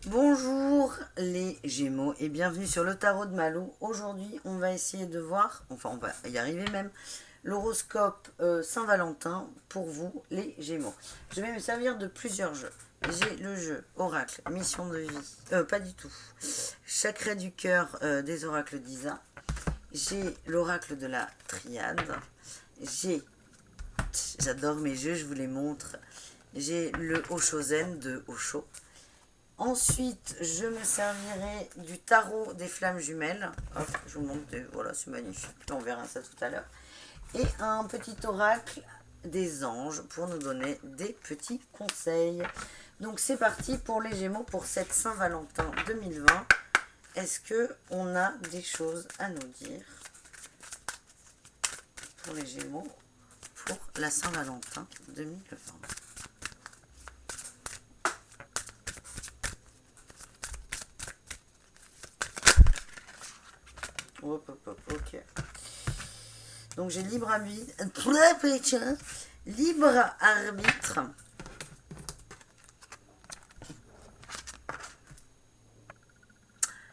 Bonjour les Gémeaux et bienvenue sur le tarot de Malou. Aujourd'hui, on va essayer de voir, enfin on va y arriver même, l'horoscope Saint-Valentin pour vous les Gémeaux. Je vais me servir de plusieurs jeux. J'ai le jeu Oracle, Mission de vie, pas du tout, Chakra du cœur des oracles d'Isa. J'ai l'oracle de la Triade. J'adore mes jeux, je vous les montre. J'ai le Oshozen de Osho. Ensuite, je me servirai du tarot des flammes jumelles. Hop, je vous montre, voilà, c'est magnifique. On verra ça tout à l'heure. Et un petit oracle des anges pour nous donner des petits conseils. Donc c'est parti pour les Gémeaux pour cette Saint-Valentin 2020. Est-ce que on a des choses à nous dire pour les Gémeaux pour la Saint-Valentin 2020? Hop, hop, hop, ok. Donc j'ai libre arbitre. Libre arbitre.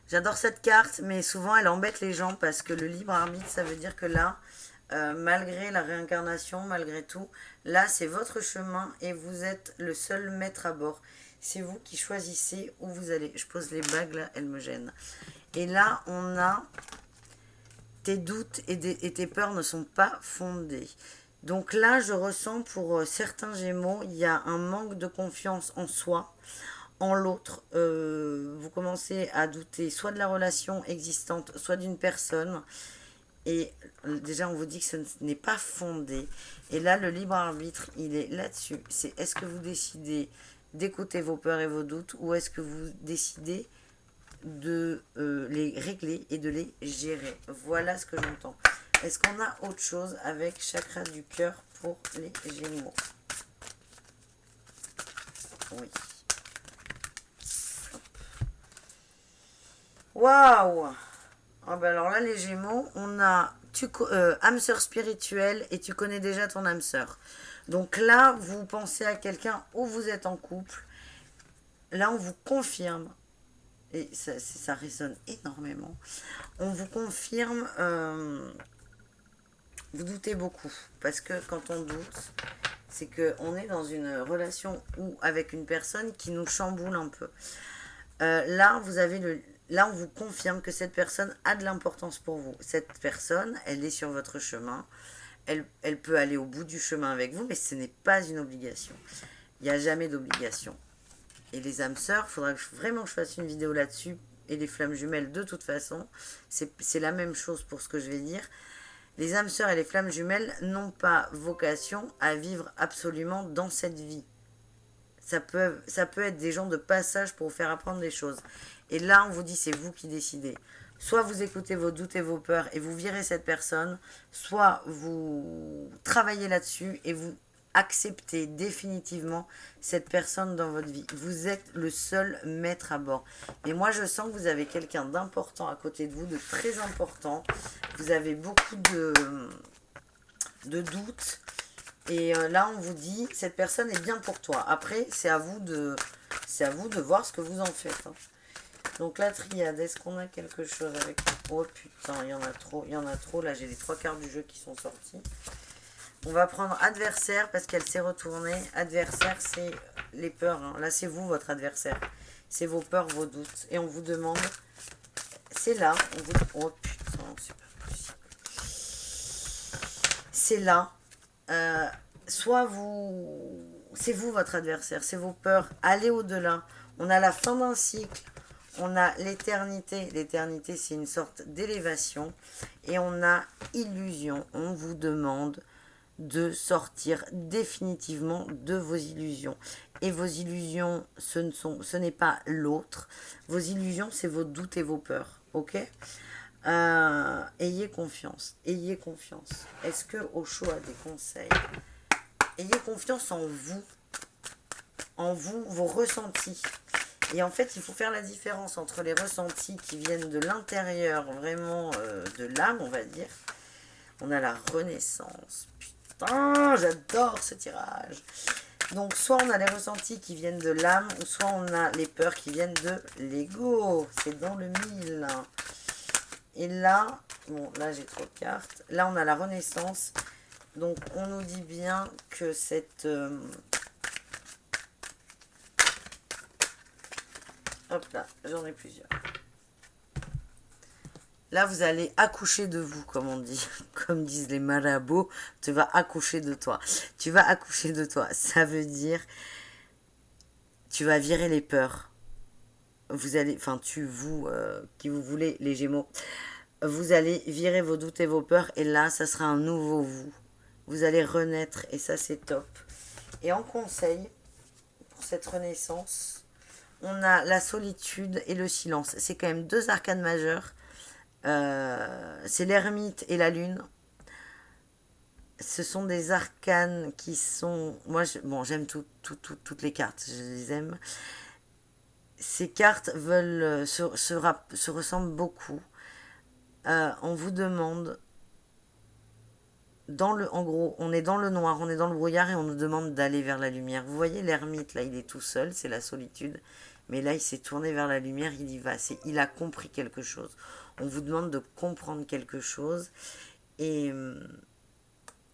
J'adore cette carte, mais souvent elle embête les gens parce que le libre arbitre, ça veut dire que là, malgré la réincarnation, malgré tout, là c'est votre chemin et vous êtes le seul maître à bord. C'est vous qui choisissez où vous allez. Je pose les bagues là, elles me gênent. Et là, on a tes doutes et tes peurs ne sont pas fondés. Donc là, je ressens pour certains Gémeaux, il y a un manque de confiance en soi, en l'autre. Vous commencez à douter soit de la relation existante, soit d'une personne. Et déjà, on vous dit que ce n'est pas fondé. Et là, le libre arbitre, il est là-dessus. C'est est-ce que vous décidez d'écouter vos peurs et vos doutes ou est-ce que vous décidez de les régler et de les gérer. Voilà ce que j'entends. Est-ce qu'on a autre chose avec chakra du cœur pour les Gémeaux? Oui. Waouh! Oh ben alors là, les Gémeaux, on a âme sœur spirituelle et tu connais déjà ton âme sœur. Donc là, vous pensez à quelqu'un où vous êtes en couple. Là, on vous confirme et ça résonne énormément. On vous confirme, vous doutez beaucoup, parce que quand on doute, c'est qu'on est dans une relation ou avec une personne qui nous chamboule un peu. Là, là, on vous confirme que cette personne a de l'importance pour vous. Cette personne, elle est sur votre chemin. Elle peut aller au bout du chemin avec vous, mais ce n'est pas une obligation. Il n'y a jamais d'obligation. Et les âmes sœurs, il faudra vraiment que je fasse une vidéo là-dessus. Et les flammes jumelles, de toute façon, c'est la même chose pour ce que je vais dire. Les âmes sœurs et les flammes jumelles n'ont pas vocation à vivre absolument dans cette vie. Ça peut être des gens de passage pour vous faire apprendre des choses. Et là, on vous dit, c'est vous qui décidez. Soit vous écoutez vos doutes et vos peurs et vous virez cette personne, soit vous travaillez là-dessus et vous acceptez définitivement cette personne dans votre vie. Vous êtes le seul maître à bord. Et moi, je sens que vous avez quelqu'un d'important à côté de vous, de très important. Vous avez beaucoup de doutes. Et là, on vous dit, cette personne est bien pour toi. Après, c'est à vous de voir ce que vous en faites. Hein. Donc la triade, est-ce qu'on a quelque chose avec... Oh putain, il y en a trop. Là, j'ai les 3 quarts du jeu qui sont sortis. On va prendre adversaire parce qu'elle s'est retournée. Adversaire, c'est les peurs. Hein. Là, c'est vous, votre adversaire. C'est vos peurs, vos doutes. Et on vous demande... C'est là. Oh putain, c'est pas possible. C'est là. Soit vous... C'est vous, votre adversaire. C'est vos peurs. Allez au-delà. On a la fin d'un cycle. On a l'éternité. L'éternité, c'est une sorte d'élévation. Et on a illusion. On vous demande de sortir définitivement de vos illusions. Et vos illusions, ce n'est pas l'autre. Vos illusions, c'est vos doutes et vos peurs. Ok ? Ayez confiance. Ayez confiance. Est-ce que Osho a des conseils? Ayez confiance en vous. En vous, vos ressentis. Et en fait, il faut faire la différence entre les ressentis qui viennent de l'intérieur, vraiment de l'âme, on va dire. On a la renaissance. Putain, j'adore ce tirage. Donc, soit on a les ressentis qui viennent de l'âme, ou soit on a les peurs qui viennent de l'ego. C'est dans le mille. Et là, bon, là j'ai trop de cartes. Là, on a la renaissance. Donc, on nous dit bien que cette... hop là, j'en ai plusieurs. Là, vous allez accoucher de vous, comme on dit. Comme disent les marabouts, tu vas accoucher de toi. Tu vas accoucher de toi. Ça veut dire, tu vas virer les peurs. Vous allez, enfin, qui vous voulez, les Gémeaux, vous allez virer vos doutes et vos peurs. Et là, ça sera un nouveau vous. Vous allez renaître et ça, c'est top. Et en conseil, pour cette renaissance, on a la solitude et le silence. C'est quand même 2 arcanes majeures. C'est l'ermite et la lune. Ce sont des arcanes qui sont... Moi, j'aime toutes les cartes. Je les aime. Ces cartes veulent se ressemblent beaucoup. On vous demande... en gros, on est dans le noir, on est dans le brouillard et on nous demande d'aller vers la lumière. Vous voyez l'ermite, là, il est tout seul, c'est la solitude. Mais là, il s'est tourné vers la lumière, il y va. Il a compris quelque chose. On vous demande de comprendre quelque chose. Et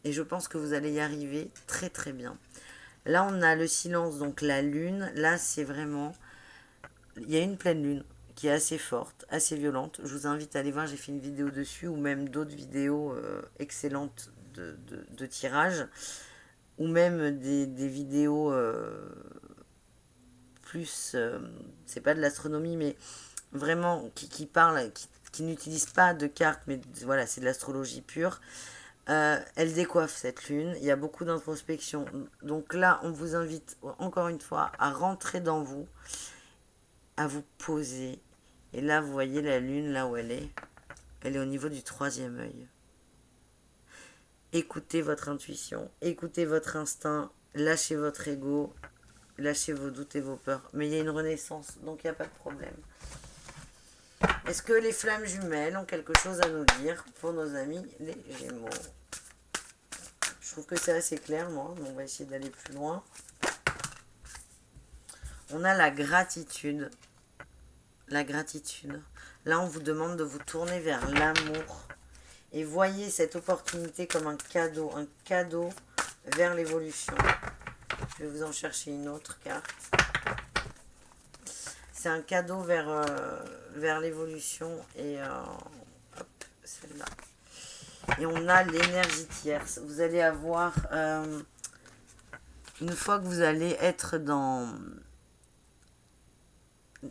je pense que vous allez y arriver très très bien. Là, on a le silence, donc la lune. Là, c'est vraiment... Il y a une pleine lune qui est assez forte, assez violente. Je vous invite à aller voir, j'ai fait une vidéo dessus, ou même d'autres vidéos excellentes de tirage, ou même des vidéos plus... c'est pas de l'astronomie, mais vraiment qui parlent, qui n'utilisent pas de cartes, mais voilà, c'est de l'astrologie pure. Elle décoiffe cette lune, il y a beaucoup d'introspection. Donc là, on vous invite encore une fois à rentrer dans vous, à vous poser. Et là, vous voyez la lune, là où elle est au niveau du 3e œil. Écoutez votre intuition, écoutez votre instinct, lâchez votre ego, lâchez vos doutes et vos peurs. Mais il y a une renaissance, donc il n'y a pas de problème. Est-ce que les flammes jumelles ont quelque chose à nous dire pour nos amis les Gémeaux? Je trouve que c'est assez clair, moi. On va essayer d'aller plus loin. On a la gratitude. La gratitude. Là, on vous demande de vous tourner vers l'amour. Et voyez cette opportunité comme un cadeau vers l'évolution. Je vais vous en chercher une autre carte. C'est un cadeau vers l'évolution. Et hop, celle-là. Et on a l'énergie tierce. Vous allez avoir... une fois que vous allez être dans...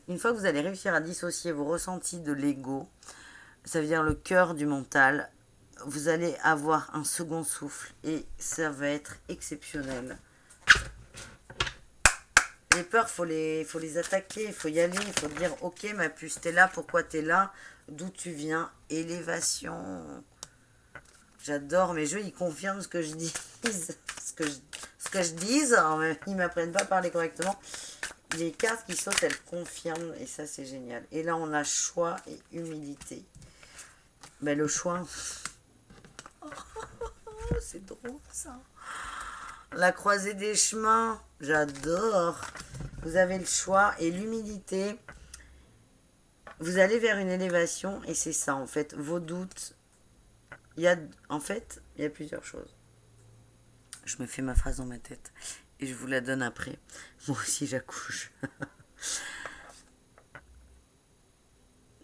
Une fois que vous allez réussir à dissocier vos ressentis de l'ego, ça veut dire le cœur du mental, vous allez avoir un second souffle et ça va être exceptionnel. Les peurs, faut les attaquer, il faut y aller, il faut dire ok ma puce, t'es là, pourquoi t'es là, d'où tu viens, élévation. J'adore mes jeux, ils confirment ce que je dis, ce que je dis, ils m'apprennent pas à parler correctement. Les cartes qui sautent, elles confirment et ça c'est génial. Et là on a choix et humilité. Ben le choix, c'est drôle ça. La croisée des chemins, j'adore. Vous avez le choix et l'humilité. Vous allez vers une élévation et c'est ça en fait. Vos doutes, il y a plusieurs choses. Je me fais ma phrase dans ma tête et je vous la donne après. Moi aussi j'accouche.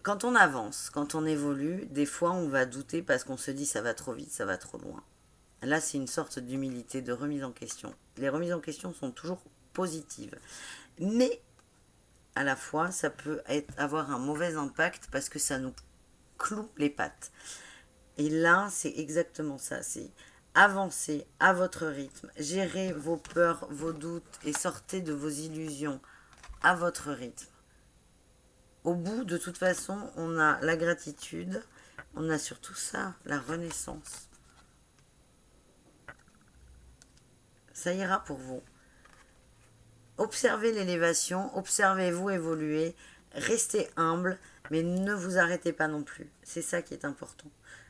Quand on avance, quand on évolue, des fois on va douter parce qu'on se dit ça va trop vite, ça va trop loin. Là c'est une sorte d'humilité, de remise en question. Les remises en question sont toujours positives. Mais à la fois ça peut avoir un mauvais impact parce que ça nous cloue les pattes. Et là c'est exactement ça, c'est avancez à votre rythme, gérez vos peurs, vos doutes et sortez de vos illusions à votre rythme. Au bout, de toute façon, on a la gratitude, on a surtout ça, la renaissance. Ça ira pour vous. Observez l'élévation, observez-vous évoluer, restez humble, mais ne vous arrêtez pas non plus. C'est ça qui est important.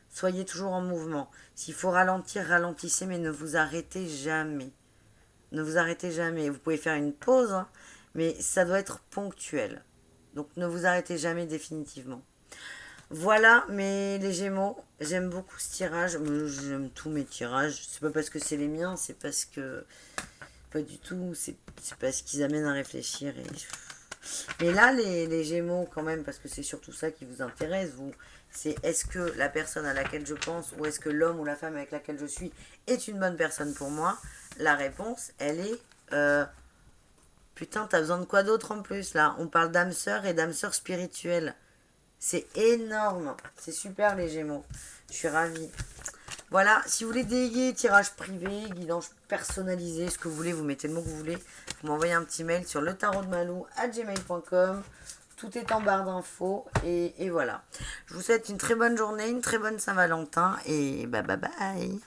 Soyez toujours en mouvement. S'il faut ralentir, ralentissez, mais ne vous arrêtez jamais. Ne vous arrêtez jamais. Vous pouvez faire une pause, hein, mais ça doit être ponctuel. Donc ne vous arrêtez jamais définitivement. Voilà, mais les Gémeaux, j'aime beaucoup ce tirage. J'aime tous mes tirages. C'est pas parce que c'est les miens, c'est parce que... Pas du tout. C'est parce qu'ils amènent à réfléchir. Mais là, les Gémeaux, quand même, parce que c'est surtout ça qui vous intéresse, vous, c'est est-ce que la personne à laquelle je pense ou est-ce que l'homme ou la femme avec laquelle je suis est une bonne personne pour moi. La réponse, elle est... putain, t'as besoin de quoi d'autre en plus, là? On parle d'âme sœur et d'âme sœur spirituelle. C'est énorme. C'est super, les Gémeaux. Je suis ravie. Voilà, si vous voulez déléguer tirage privé, guidance personnalisé, ce que vous voulez, vous mettez le mot que vous voulez. Vous m'envoyez un petit mail sur letarotdemalou@gmail.com. Tout est en barre d'infos. Et voilà. Je vous souhaite une très bonne journée, une très bonne Saint-Valentin. Et bye bye bye.